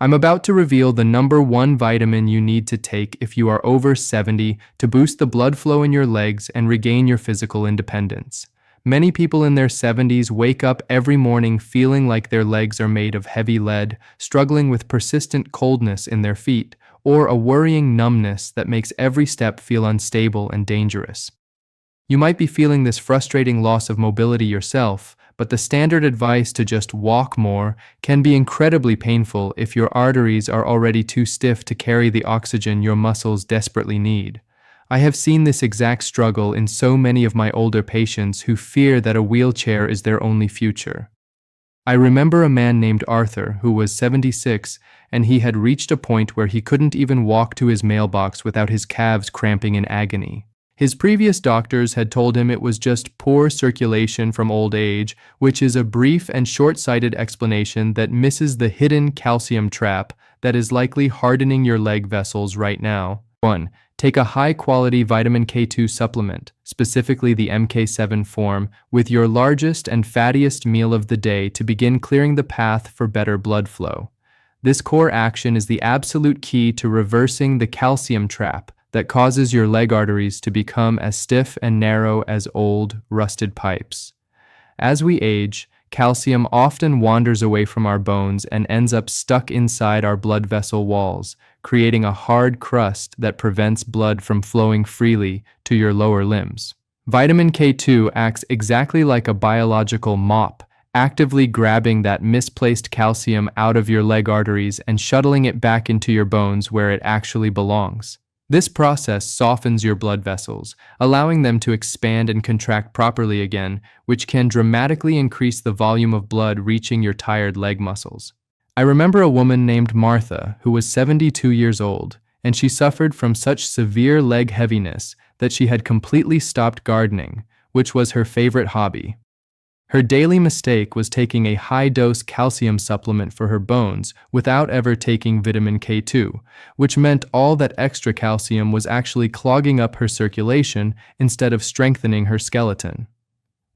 I'm about to reveal the number one vitamin you need to take if you are over 70 to boost the blood flow in your legs and regain your physical independence. Many people in their 70s wake up every morning feeling like their legs are made of heavy lead, struggling with persistent coldness in their feet, or a worrying numbness that makes every step feel unstable and dangerous. You might be feeling this frustrating loss of mobility yourself, but the standard advice to just walk more can be incredibly painful if your arteries are already too stiff to carry the oxygen your muscles desperately need. I have seen this exact struggle in so many of my older patients who fear that a wheelchair is their only future. I remember a man named Arthur who was 76, and he had reached a point where he couldn't even walk to his mailbox without his calves cramping in agony. His previous doctors had told him it was just poor circulation from old age, which is a brief and short-sighted explanation that misses the hidden calcium trap that is likely hardening your leg vessels right now. 1. Take a high-quality vitamin K2 supplement, specifically the MK7 form, with your largest and fattiest meal of the day to begin clearing the path for better blood flow. This core action is the absolute key to reversing the calcium trap that causes your leg arteries to become as stiff and narrow as old, rusted pipes. As we age, calcium often wanders away from our bones and ends up stuck inside our blood vessel walls, creating a hard crust that prevents blood from flowing freely to your lower limbs. Vitamin K2 acts exactly like a biological mop, actively grabbing that misplaced calcium out of your leg arteries and shuttling it back into your bones where it actually belongs. This process softens your blood vessels, allowing them to expand and contract properly again, which can dramatically increase the volume of blood reaching your tired leg muscles. I remember a woman named Martha who was 72 years old, and she suffered from such severe leg heaviness that she had completely stopped gardening, which was her favorite hobby. Her daily mistake was taking a high-dose calcium supplement for her bones without ever taking vitamin K2, which meant all that extra calcium was actually clogging up her circulation instead of strengthening her skeleton.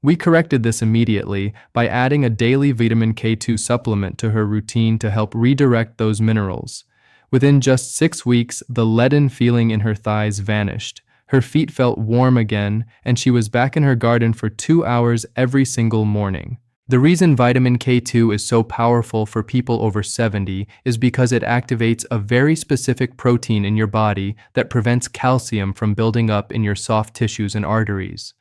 We corrected this immediately by adding a daily vitamin K2 supplement to her routine to help redirect those minerals. Within just 6 weeks, the leaden feeling in her thighs vanished. Her feet felt warm again, and she was back in her garden for 2 hours every single morning. The reason vitamin K2 is so powerful for people over 70 is because it activates a very specific protein in your body that prevents calcium from building up in your soft tissues and arteries.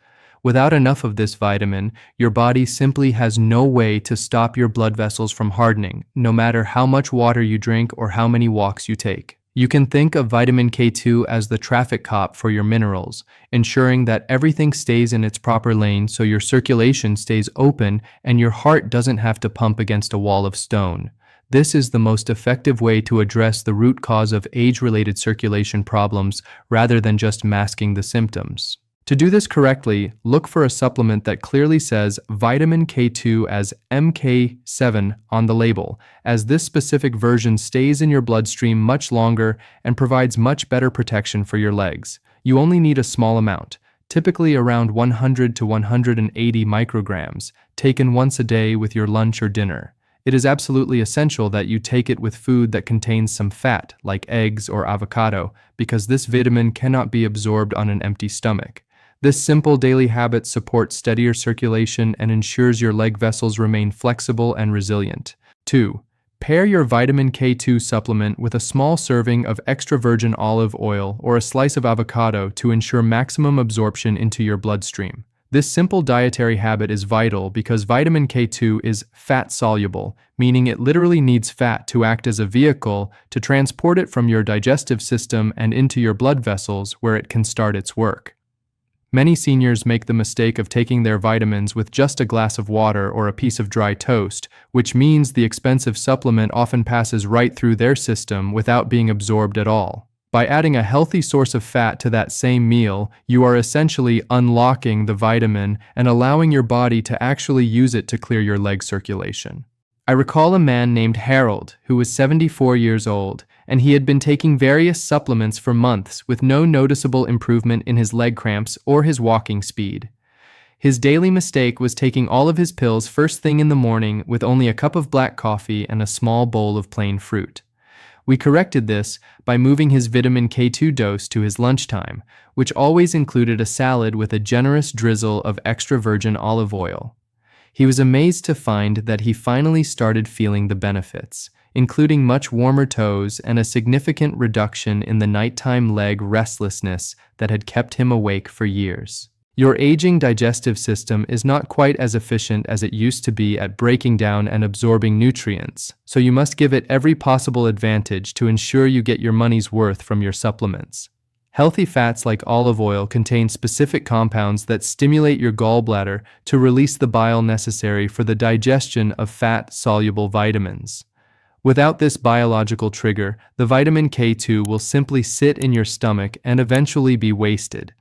Without enough of this vitamin, your body simply has no way to stop your blood vessels from hardening, no matter how much water you drink or how many walks you take. You can think of vitamin K2 as the traffic cop for your minerals, ensuring that everything stays in its proper lane so your circulation stays open and your heart doesn't have to pump against a wall of stone. This is the most effective way to address the root cause of age-related circulation problems rather than just masking the symptoms. To do this correctly, look for a supplement that clearly says vitamin K2 as MK7 on the label, as this specific version stays in your bloodstream much longer and provides much better protection for your legs. You only need a small amount, typically around 100 to 180 micrograms, taken once a day with your lunch or dinner. It is absolutely essential that you take it with food that contains some fat, like eggs or avocado, because this vitamin cannot be absorbed on an empty stomach. This simple daily habit supports steadier circulation and ensures your leg vessels remain flexible and resilient. 2. Pair your vitamin K2 supplement with a small serving of extra virgin olive oil or a slice of avocado to ensure maximum absorption into your bloodstream. This simple dietary habit is vital because vitamin K2 is fat-soluble, meaning it literally needs fat to act as a vehicle to transport it from your digestive system and into your blood vessels where it can start its work. Many seniors make the mistake of taking their vitamins with just a glass of water or a piece of dry toast, which means the expensive supplement often passes right through their system without being absorbed at all. By adding a healthy source of fat to that same meal, you are essentially unlocking the vitamin and allowing your body to actually use it to clear your leg circulation. I recall a man named Harold who was 74 years old, and he had been taking various supplements for months with no noticeable improvement in his leg cramps or his walking speed. His daily mistake was taking all of his pills first thing in the morning with only a cup of black coffee and a small bowl of plain fruit. We corrected this by moving his vitamin K2 dose to his lunchtime, which always included a salad with a generous drizzle of extra virgin olive oil. He was amazed to find that he finally started feeling the benefits, including much warmer toes and a significant reduction in the nighttime leg restlessness that had kept him awake for years. Your aging digestive system is not quite as efficient as it used to be at breaking down and absorbing nutrients, so you must give it every possible advantage to ensure you get your money's worth from your supplements. Healthy fats like olive oil contain specific compounds that stimulate your gallbladder to release the bile necessary for the digestion of fat-soluble vitamins. Without this biological trigger, the vitamin K2 will simply sit in your stomach and eventually be wasted.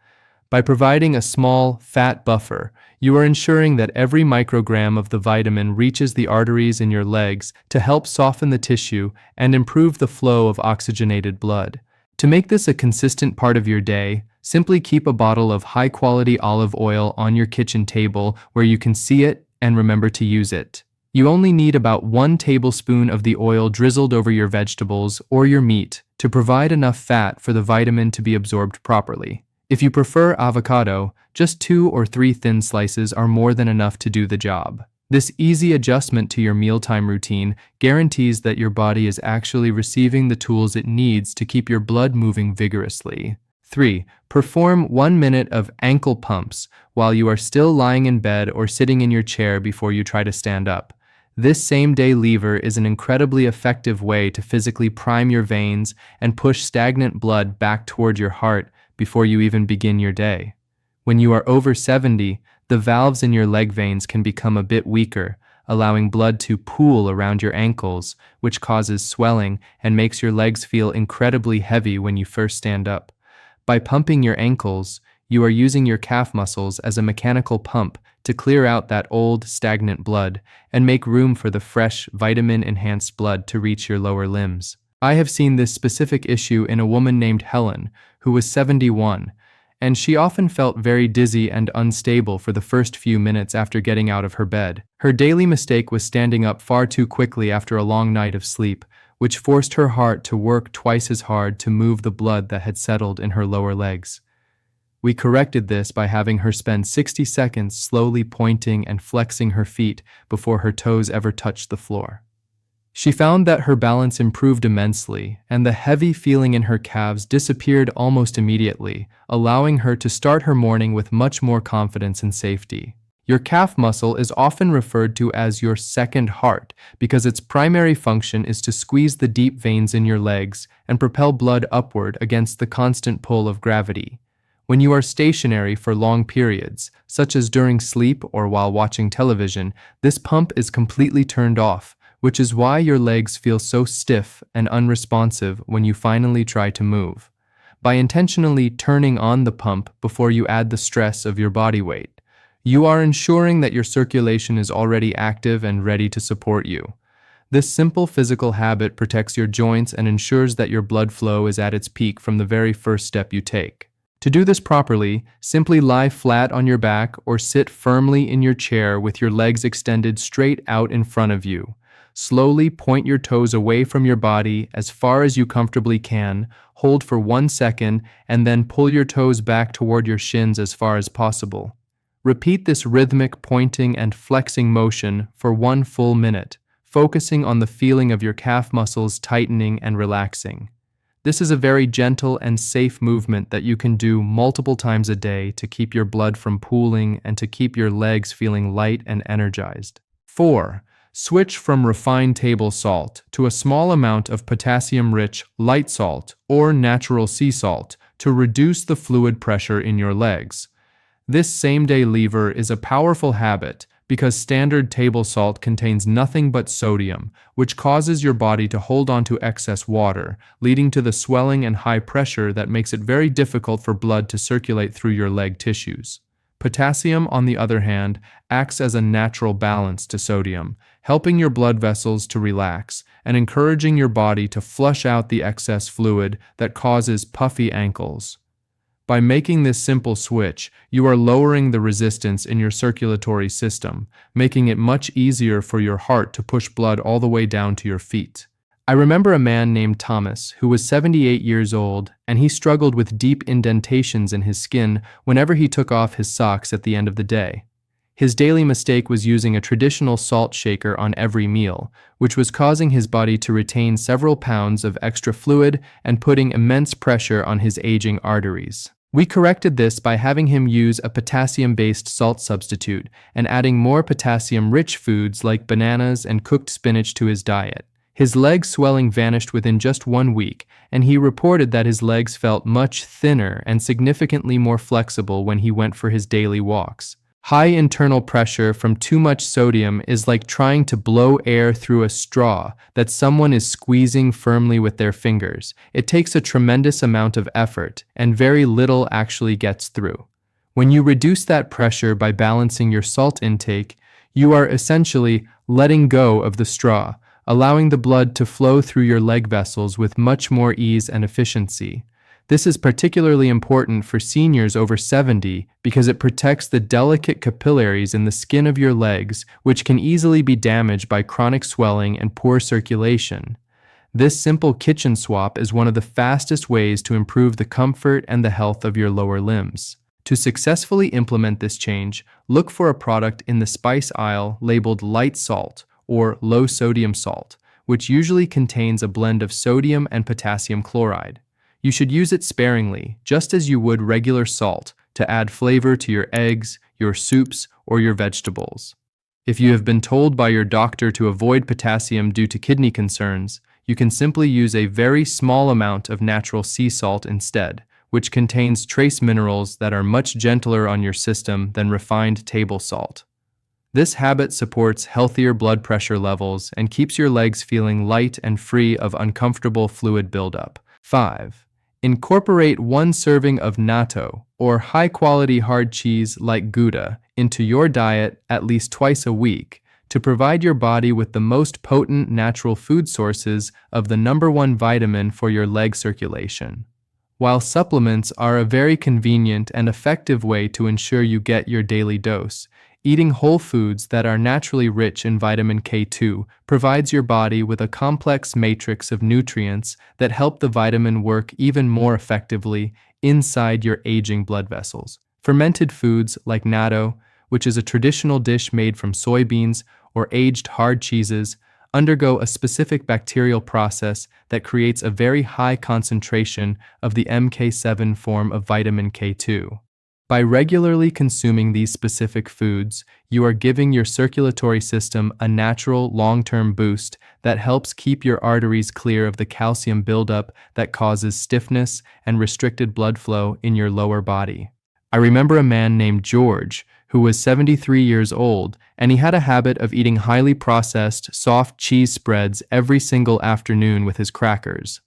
By providing a small, fat buffer, you are ensuring that every microgram of the vitamin reaches the arteries in your legs to help soften the tissue and improve the flow of oxygenated blood. To make this a consistent part of your day, simply keep a bottle of high-quality olive oil on your kitchen table where you can see it and remember to use it. You only need about 1 tablespoon of the oil drizzled over your vegetables or your meat to provide enough fat for the vitamin to be absorbed properly. If you prefer avocado, just 2 or 3 thin slices are more than enough to do the job. This easy adjustment to your mealtime routine guarantees that your body is actually receiving the tools it needs to keep your blood moving vigorously. 3. Perform 1 minute of ankle pumps while you are still lying in bed or sitting in your chair before you try to stand up. This same-day lever is an incredibly effective way to physically prime your veins and push stagnant blood back toward your heart before you even begin your day. When you are over 70, the valves in your leg veins can become a bit weaker, allowing blood to pool around your ankles, which causes swelling and makes your legs feel incredibly heavy when you first stand up. By pumping your ankles, you are using your calf muscles as a mechanical pump to clear out that old, stagnant blood and make room for the fresh, vitamin-enhanced blood to reach your lower limbs. I have seen this specific issue in a woman named Helen, who was 71, and she often felt very dizzy and unstable for the first few minutes after getting out of her bed. Her daily mistake was standing up far too quickly after a long night of sleep, which forced her heart to work twice as hard to move the blood that had settled in her lower legs. We corrected this by having her spend 60 seconds slowly pointing and flexing her feet before her toes ever touched the floor. She found that her balance improved immensely, and the heavy feeling in her calves disappeared almost immediately, allowing her to start her morning with much more confidence and safety. Your calf muscle is often referred to as your second heart because its primary function is to squeeze the deep veins in your legs and propel blood upward against the constant pull of gravity. When you are stationary for long periods, such as during sleep or while watching television, this pump is completely turned off, which is why your legs feel so stiff and unresponsive when you finally try to move. By intentionally turning on the pump before you add the stress of your body weight, you are ensuring that your circulation is already active and ready to support you. This simple physical habit protects your joints and ensures that your blood flow is at its peak from the very first step you take. To do this properly, simply lie flat on your back or sit firmly in your chair with your legs extended straight out in front of you. Slowly point your toes away from your body as far as you comfortably can, hold for 1 second, and then pull your toes back toward your shins as far as possible. Repeat this rhythmic pointing and flexing motion for 1 full minute, focusing on the feeling of your calf muscles tightening and relaxing. This is a very gentle and safe movement that you can do multiple times a day to keep your blood from pooling and to keep your legs feeling light and energized. 4. Switch from refined table salt to a small amount of potassium-rich light salt or natural sea salt to reduce the fluid pressure in your legs. This same-day lever is a powerful habit because standard table salt contains nothing but sodium, which causes your body to hold on to excess water, leading to the swelling and high pressure that makes it very difficult for blood to circulate through your leg tissues. Potassium, on the other hand, acts as a natural balance to sodium, helping your blood vessels to relax and encouraging your body to flush out the excess fluid that causes puffy ankles. By making this simple switch, you are lowering the resistance in your circulatory system, making it much easier for your heart to push blood all the way down to your feet. I remember a man named Thomas who was 78 years old, and he struggled with deep indentations in his skin whenever he took off his socks at the end of the day. His daily mistake was using a traditional salt shaker on every meal, which was causing his body to retain several pounds of extra fluid and putting immense pressure on his aging arteries. We corrected this by having him use a potassium-based salt substitute and adding more potassium-rich foods like bananas and cooked spinach to his diet. His leg swelling vanished within just 1 week, and he reported that his legs felt much thinner and significantly more flexible when he went for his daily walks. High internal pressure from too much sodium is like trying to blow air through a straw that someone is squeezing firmly with their fingers. It takes a tremendous amount of effort, and very little actually gets through. When you reduce that pressure by balancing your salt intake, you are essentially letting go of the straw, allowing the blood to flow through your leg vessels with much more ease and efficiency. This is particularly important for seniors over 70 because it protects the delicate capillaries in the skin of your legs, which can easily be damaged by chronic swelling and poor circulation. This simple kitchen swap is one of the fastest ways to improve the comfort and the health of your lower limbs. To successfully implement this change, look for a product in the spice aisle labeled light salt or low sodium salt, which usually contains a blend of sodium and potassium chloride. You should use it sparingly, just as you would regular salt, to add flavor to your eggs, your soups, or your vegetables. If you have been told by your doctor to avoid potassium due to kidney concerns, you can simply use a very small amount of natural sea salt instead, which contains trace minerals that are much gentler on your system than refined table salt. This habit supports healthier blood pressure levels and keeps your legs feeling light and free of uncomfortable fluid buildup. 5. Incorporate 1 serving of natto, or high-quality hard cheese like Gouda, into your diet at least twice a week to provide your body with the most potent natural food sources of the #1 vitamin for your leg circulation. While supplements are a very convenient and effective way to ensure you get your daily dose, eating whole foods that are naturally rich in vitamin K2 provides your body with a complex matrix of nutrients that help the vitamin work even more effectively inside your aging blood vessels. Fermented foods like natto, which is a traditional dish made from soybeans, or aged hard cheeses, undergo a specific bacterial process that creates a very high concentration of the MK7 form of vitamin K2. By regularly consuming these specific foods, you are giving your circulatory system a natural long-term boost that helps keep your arteries clear of the calcium buildup that causes stiffness and restricted blood flow in your lower body. I remember a man named George who was 73 years old, and he had a habit of eating highly processed, soft cheese spreads every single afternoon with his crackers.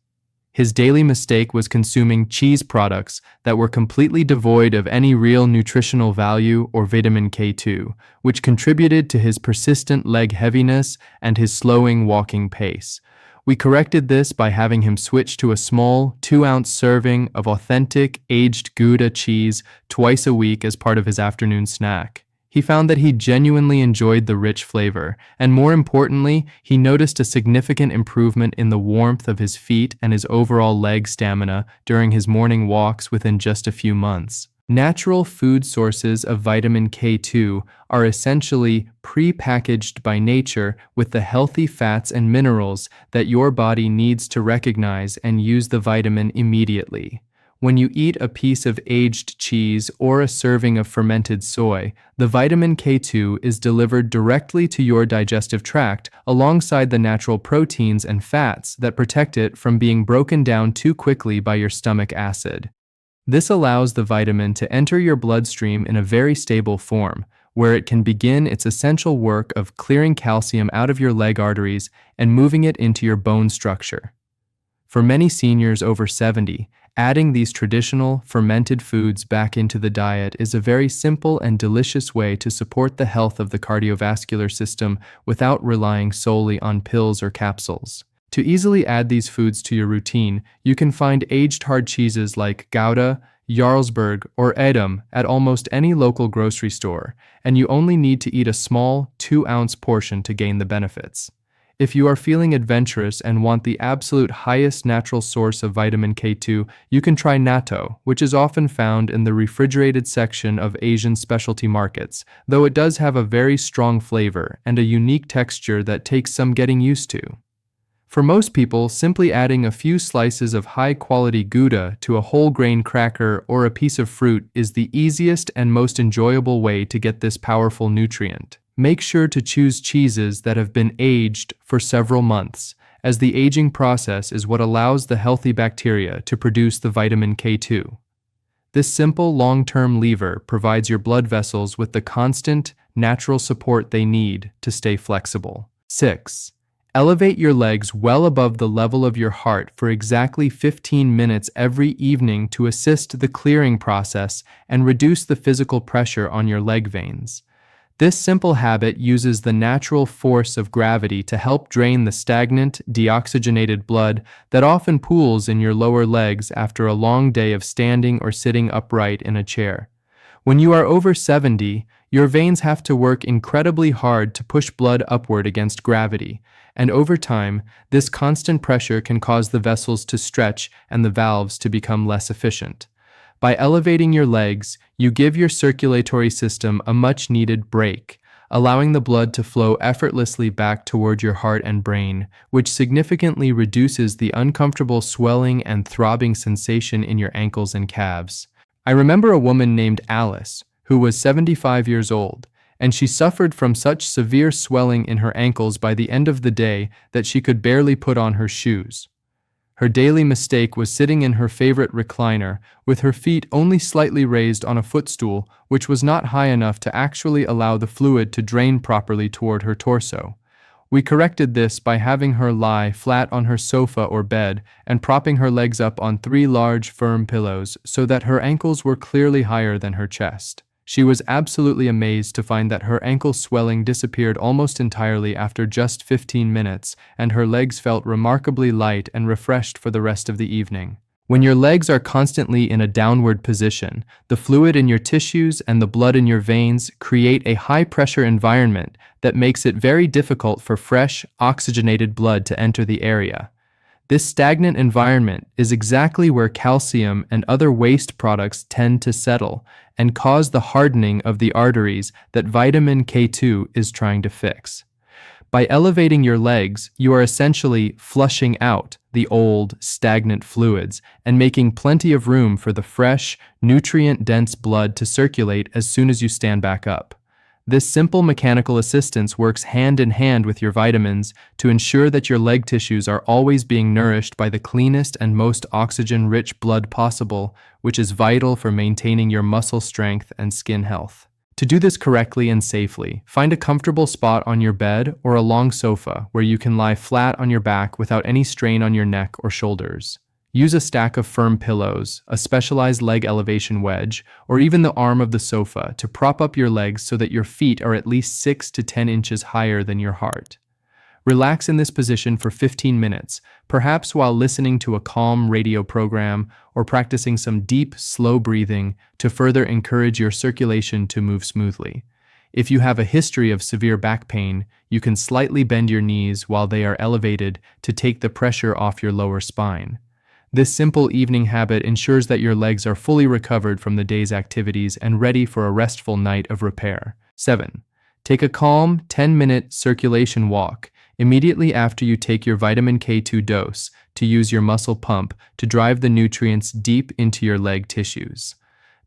His daily mistake was consuming cheese products that were completely devoid of any real nutritional value or vitamin K2, which contributed to his persistent leg heaviness and his slowing walking pace. We corrected this by having him switch to a small 2-ounce serving of authentic aged Gouda cheese twice a week as part of his afternoon snack. He found that he genuinely enjoyed the rich flavor, and more importantly, he noticed a significant improvement in the warmth of his feet and his overall leg stamina during his morning walks within just a few months. Natural food sources of vitamin K2 are essentially pre-packaged by nature with the healthy fats and minerals that your body needs to recognize and use the vitamin immediately. When you eat a piece of aged cheese or a serving of fermented soy, the vitamin K2 is delivered directly to your digestive tract alongside the natural proteins and fats that protect it from being broken down too quickly by your stomach acid. This allows the vitamin to enter your bloodstream in a very stable form, where it can begin its essential work of clearing calcium out of your leg arteries and moving it into your bone structure. For many seniors over 70, adding these traditional fermented foods back into the diet is a very simple and delicious way to support the health of the cardiovascular system without relying solely on pills or capsules. To easily add these foods to your routine, you can find aged hard cheeses like Gouda, Jarlsberg, or Edam at almost any local grocery store, and you only need to eat a small 2-ounce portion to gain the benefits. If you are feeling adventurous and want the absolute highest natural source of vitamin K2, you can try natto, which is often found in the refrigerated section of Asian specialty markets, though it does have a very strong flavor and a unique texture that takes some getting used to. For most people, simply adding a few slices of high-quality Gouda to a whole grain cracker or a piece of fruit is the easiest and most enjoyable way to get this powerful nutrient. Make sure to choose cheeses that have been aged for several months, as the aging process is what allows the healthy bacteria to produce the vitamin K2. This simple long-term lever provides your blood vessels with the constant, natural support they need to stay flexible. 6. Elevate your legs well above the level of your heart for exactly 15 minutes every evening to assist the clearing process and reduce the physical pressure on your leg veins. This simple habit uses the natural force of gravity to help drain the stagnant, deoxygenated blood that often pools in your lower legs after a long day of standing or sitting upright in a chair. When you are over 70, your veins have to work incredibly hard to push blood upward against gravity, and over time, this constant pressure can cause the vessels to stretch and the valves to become less efficient. By elevating your legs, you give your circulatory system a much-needed break, allowing the blood to flow effortlessly back toward your heart and brain, which significantly reduces the uncomfortable swelling and throbbing sensation in your ankles and calves. I remember a woman named Alice, who was 75 years old, and she suffered from such severe swelling in her ankles by the end of the day that she could barely put on her shoes. Her daily mistake was sitting in her favorite recliner, with her feet only slightly raised on a footstool, which was not high enough to actually allow the fluid to drain properly toward her torso. We corrected this by having her lie flat on her sofa or bed and propping her legs up on 3 large, firm pillows so that her ankles were clearly higher than her chest. She was absolutely amazed to find that her ankle swelling disappeared almost entirely after just 15 minutes, and her legs felt remarkably light and refreshed for the rest of the evening. When your legs are constantly in a downward position, the fluid in your tissues and the blood in your veins create a high-pressure environment that makes it very difficult for fresh, oxygenated blood to enter the area. This stagnant environment is exactly where calcium and other waste products tend to settle and cause the hardening of the arteries that vitamin K2 is trying to fix. By elevating your legs, you are essentially flushing out the old, stagnant fluids and making plenty of room for the fresh, nutrient-dense blood to circulate as soon as you stand back up. This simple mechanical assistance works hand in hand with your vitamins to ensure that your leg tissues are always being nourished by the cleanest and most oxygen-rich blood possible, which is vital for maintaining your muscle strength and skin health. To do this correctly and safely, find a comfortable spot on your bed or a long sofa where you can lie flat on your back without any strain on your neck or shoulders. Use a stack of firm pillows, a specialized leg elevation wedge, or even the arm of the sofa to prop up your legs so that your feet are at least 6 to 10 inches higher than your heart. Relax in this position for 15 minutes, perhaps while listening to a calm radio program or practicing some deep, slow breathing to further encourage your circulation to move smoothly. If you have a history of severe back pain, you can slightly bend your knees while they are elevated to take the pressure off your lower spine. This simple evening habit ensures that your legs are fully recovered from the day's activities and ready for a restful night of repair. 7. Take a calm, 10-minute circulation walk immediately after you take your vitamin K2 dose to use your muscle pump to drive the nutrients deep into your leg tissues.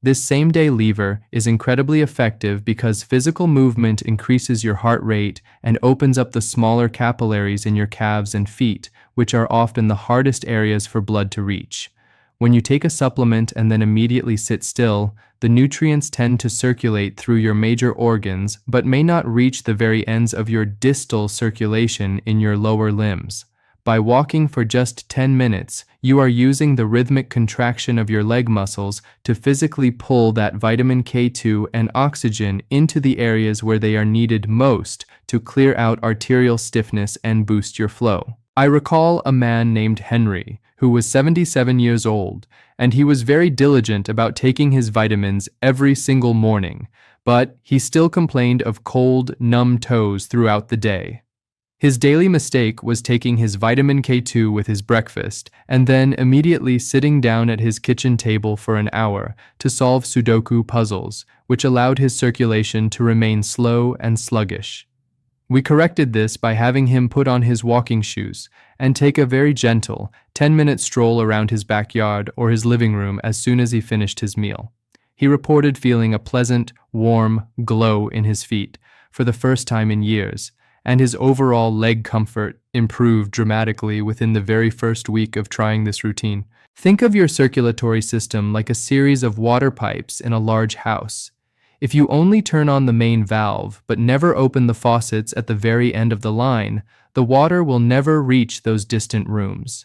This same-day lever is incredibly effective because physical movement increases your heart rate and opens up the smaller capillaries in your calves and feet, which are often the hardest areas for blood to reach. When you take a supplement and then immediately sit still, the nutrients tend to circulate through your major organs but may not reach the very ends of your distal circulation in your lower limbs. By walking for just 10 minutes, you are using the rhythmic contraction of your leg muscles to physically pull that vitamin K2 and oxygen into the areas where they are needed most to clear out arterial stiffness and boost your flow. I recall a man named Henry, who was 77 years old, and he was very diligent about taking his vitamins every single morning, but he still complained of cold, numb toes throughout the day. His daily mistake was taking his vitamin K2 with his breakfast and then immediately sitting down at his kitchen table for an hour to solve Sudoku puzzles, which allowed his circulation to remain slow and sluggish. We corrected this by having him put on his walking shoes and take a very gentle 10-minute stroll around his backyard or his living room as soon as he finished his meal. He reported feeling a pleasant, warm glow in his feet for the first time in years, and his overall leg comfort improved dramatically within the very first week of trying this routine. Think of your circulatory system like a series of water pipes in a large house. If you only turn on the main valve but never open the faucets at the very end of the line, the water will never reach those distant rooms.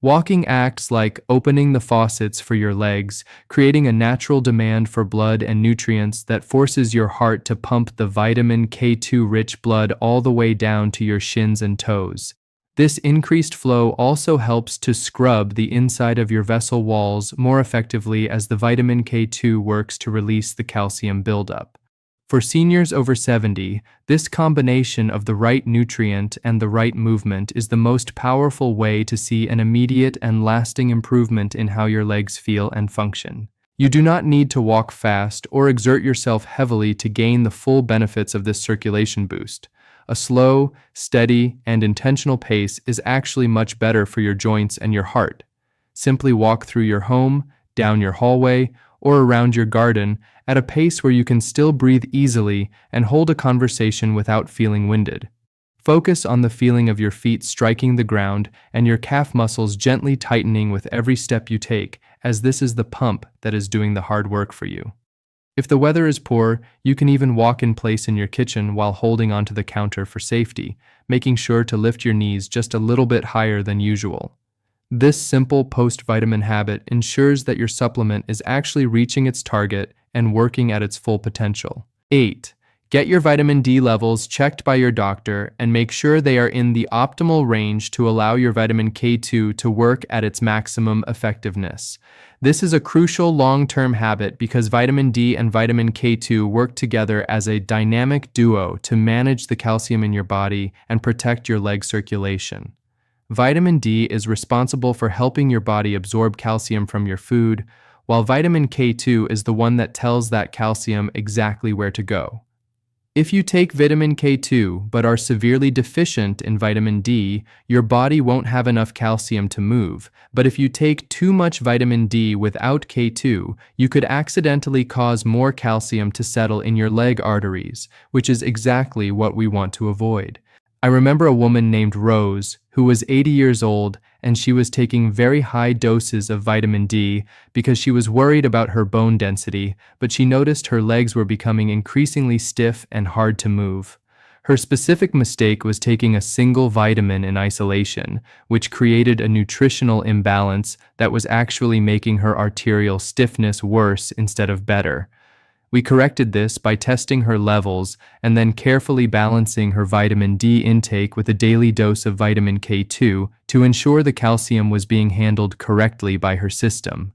Walking acts like opening the faucets for your legs, creating a natural demand for blood and nutrients that forces your heart to pump the vitamin K2-rich blood all the way down to your shins and toes. This increased flow also helps to scrub the inside of your vessel walls more effectively as the vitamin K2 works to release the calcium buildup. For seniors over 70, this combination of the right nutrient and the right movement is the most powerful way to see an immediate and lasting improvement in how your legs feel and function. You do not need to walk fast or exert yourself heavily to gain the full benefits of this circulation boost. A slow, steady, and intentional pace is actually much better for your joints and your heart. Simply walk through your home, down your hallway, or around your garden at a pace where you can still breathe easily and hold a conversation without feeling winded. Focus on the feeling of your feet striking the ground and your calf muscles gently tightening with every step you take, as this is the pump that is doing the hard work for you. If the weather is poor, you can even walk in place in your kitchen while holding onto the counter for safety, making sure to lift your knees just a little bit higher than usual. This simple post-vitamin habit ensures that your supplement is actually reaching its target and working at its full potential. 8. Get your vitamin D levels checked by your doctor and make sure they are in the optimal range to allow your vitamin K2 to work at its maximum effectiveness. This is a crucial long-term habit because vitamin D and vitamin K2 work together as a dynamic duo to manage the calcium in your body and protect your leg circulation. Vitamin D is responsible for helping your body absorb calcium from your food, while vitamin K2 is the one that tells that calcium exactly where to go. If you take vitamin K2 but are severely deficient in vitamin D, your body won't have enough calcium to move. But if you take too much vitamin D without K2, you could accidentally cause more calcium to settle in your leg arteries, which is exactly what we want to avoid. I remember a woman named Rose who was 80 years old, and she was taking very high doses of vitamin D because she was worried about her bone density, but she noticed her legs were becoming increasingly stiff and hard to move. Her specific mistake was taking a single vitamin in isolation, which created a nutritional imbalance that was actually making her arterial stiffness worse instead of better. We corrected this by testing her levels and then carefully balancing her vitamin D intake with a daily dose of vitamin K2 to ensure the calcium was being handled correctly by her system.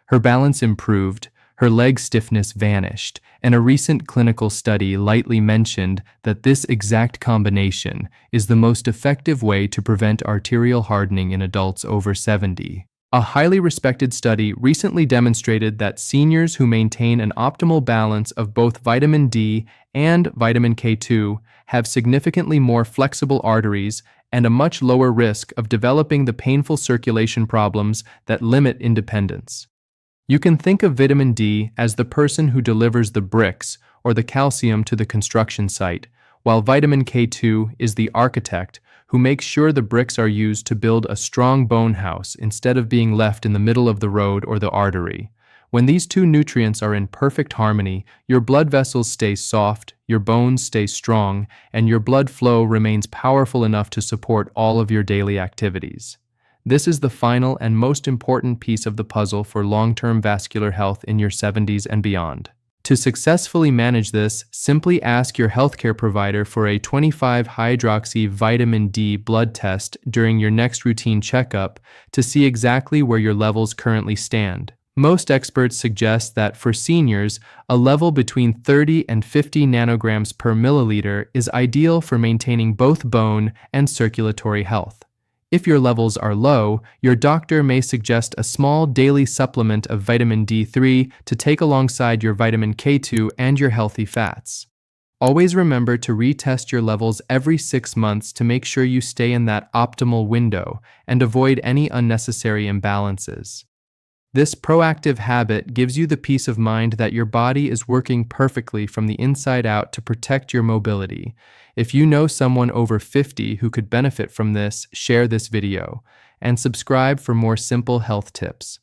Her balance improved, her leg stiffness vanished, and a recent clinical study lightly mentioned that this exact combination is the most effective way to prevent arterial hardening in adults over 70. A highly respected study recently demonstrated that seniors who maintain an optimal balance of both vitamin D and vitamin K2 have significantly more flexible arteries and a much lower risk of developing the painful circulation problems that limit independence. You can think of vitamin D as the person who delivers the bricks or the calcium to the construction site, while vitamin K2 is the architect who makes sure the bricks are used to build a strong bone house instead of being left in the middle of the road or the artery. When these two nutrients are in perfect harmony, your blood vessels stay soft, your bones stay strong, and your blood flow remains powerful enough to support all of your daily activities. This is the final and most important piece of the puzzle for long-term vascular health in your 70s and beyond. To successfully manage this, simply ask your healthcare provider for a 25-hydroxy vitamin D blood test during your next routine checkup to see exactly where your levels currently stand. Most experts suggest that for seniors, a level between 30 and 50 nanograms per milliliter is ideal for maintaining both bone and circulatory health. If your levels are low, your doctor may suggest a small daily supplement of vitamin D3 to take alongside your vitamin K2 and your healthy fats. Always remember to retest your levels every 6 months to make sure you stay in that optimal window and avoid any unnecessary imbalances. This proactive habit gives you the peace of mind that your body is working perfectly from the inside out to protect your mobility. If you know someone over 50 who could benefit from this, share this video and subscribe for more simple health tips.